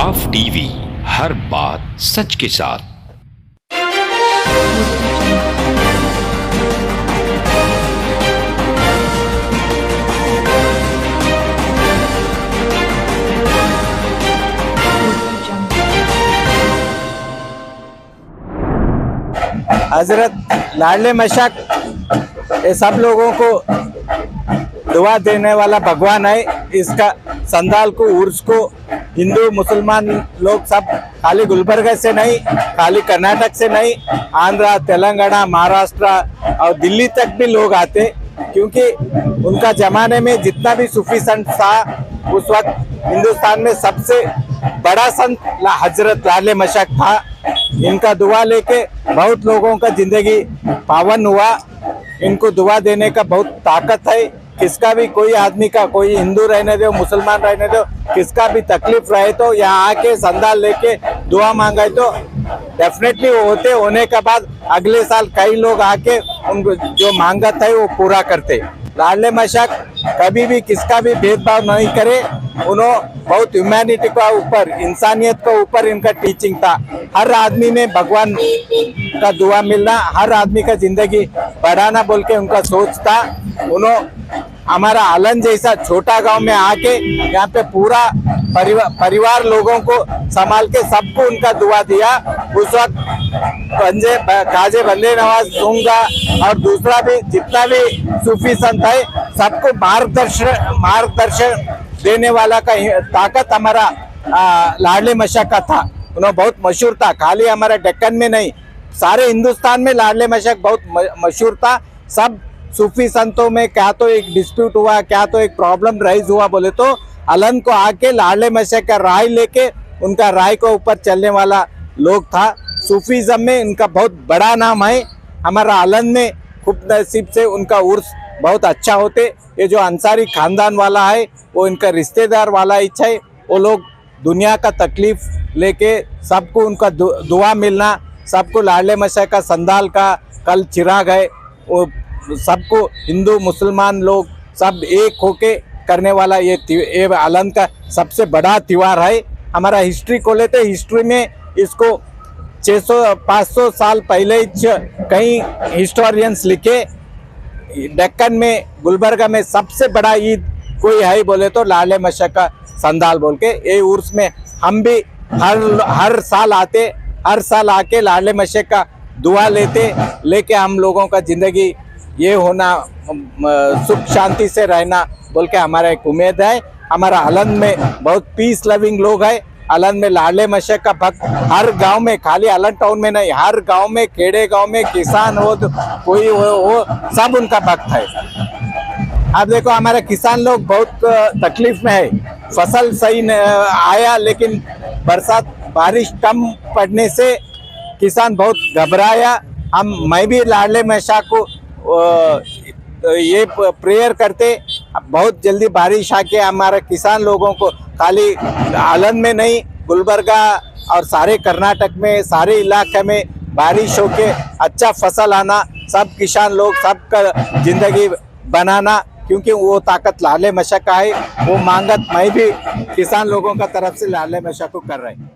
साफ टीवी, हर बात सच के साथ। हजरत लाडले मशक ये सब लोगों को दुआ देने वाला भगवान है। इसका संदाल को उर्स को हिंदू मुसलमान लोग सब खाली गुलबर्गा से नहीं, खाली कर्नाटक से नहीं, आंध्रा, तेलंगाना, महाराष्ट्र और दिल्ली तक भी लोग आते, क्योंकि उनका जमाने में जितना भी सूफी संत था उस वक्त हिंदुस्तान में सबसे बड़ा संत हजरत लाडले मशक था। इनका दुआ लेके बहुत लोगों का जिंदगी पावन हुआ। इनको दुआ देने का बहुत ताकत है। किसका भी कोई आदमी का, कोई हिंदू रहने दो, मुसलमान रहने दो, किसका भी तकलीफ रहे तो यहाँ आके संदाल लेके दुआ मांगे तो डेफिनेटली वो होने के बाद अगले साल कई लोग आके उनको जो मांगत है वो पूरा करते। लाडले मशक कभी भी किसका भी भेदभाव नहीं करे। उन्होंने बहुत ह्यूमैनिटी का ऊपर, इंसानियत का ऊपर इनका टीचिंग था। हर आदमी में भगवान का दुआ मिलना, हर आदमी का जिंदगी बढ़ाना बोल के उनका सोच था। उन्होंने हमारा आलन जैसा छोटा गांव में आके यहाँ पे पूरा परिवार लोगों को संभाल के सबको उनका दुआ दिया। उस वक्त काजे बंदे नवाज सूंगा और दूसरा भी जितना भी सूफी संत है सबको मार्गदर्शन देने वाला का ताकत हमारा लाडले मशक का था। उन्होंने बहुत मशहूर था, खाली हमारे डेक्कन में नहीं, सारे हिंदुस्तान में लाडले मशक बहुत मशहूर था। सब सूफी संतों में क्या तो एक डिस्प्यूट हुआ, क्या तो एक प्रॉब्लम राइज हुआ बोले तो अलन को आके लाडले मशक का राय लेके उनका राय को ऊपर चलने वाला लोग था। सूफीज़म में इनका बहुत बड़ा नाम है। हमारा अलन में खूब नसीब से उनका उर्स बहुत अच्छा होते। ये जो अंसारी खानदान वाला है वो इनका रिश्तेदार वाला इच्छा है। वो लोग दुनिया का तकलीफ लेके सबको उनका दुआ मिलना, सबको लाडले मशक का संदाल का कल चिराग है, वो सबको हिंदू मुसलमान लोग सब एक होके करने वाला ये अलन का सबसे बड़ा त्योहार है। हमारा हिस्ट्री को लेते, हिस्ट्री में इसको 600-500 साल पहले कई हिस्टोरियंस लिखे। डेक्कन में, गुलबर्गा में सबसे बड़ा ईद कोई है बोले तो लाडले मशक का संदाल बोल के ये उर्स में हम भी हर साल आते, हर साल आके लाडले मशक का दुआ लेके हम लोगों का जिंदगी ये होना, सुख शांति से रहना बोल के हमारा एक उम्मीद है। हमारा अलन में बहुत पीस लविंग लोग है। अलन में लाडले मशक का भक्त हर गांव में, खाली अलन टाउन में नहीं, हर गांव में, खेड़े गांव में, किसान हो तो कोई हो सब उनका भक्त है। अब देखो हमारे किसान लोग बहुत तकलीफ में है। फसल सही आया लेकिन बरसात बारिश कम पड़ने से किसान बहुत घबराया। मैं भी लाडले मशक को ये प्रेयर करते बहुत जल्दी बारिश आके हमारे किसान लोगों को, खाली अलन में नहीं, गुलबर्गा और सारे कर्नाटक में, सारे इलाके में बारिश होके अच्छा फसल आना, सब किसान लोग सबका जिंदगी बनाना, क्योंकि वो ताकत लाडले मशक का है। वो मांगत मैं भी किसान लोगों का तरफ से लाडले मशक को कर रहे हैं।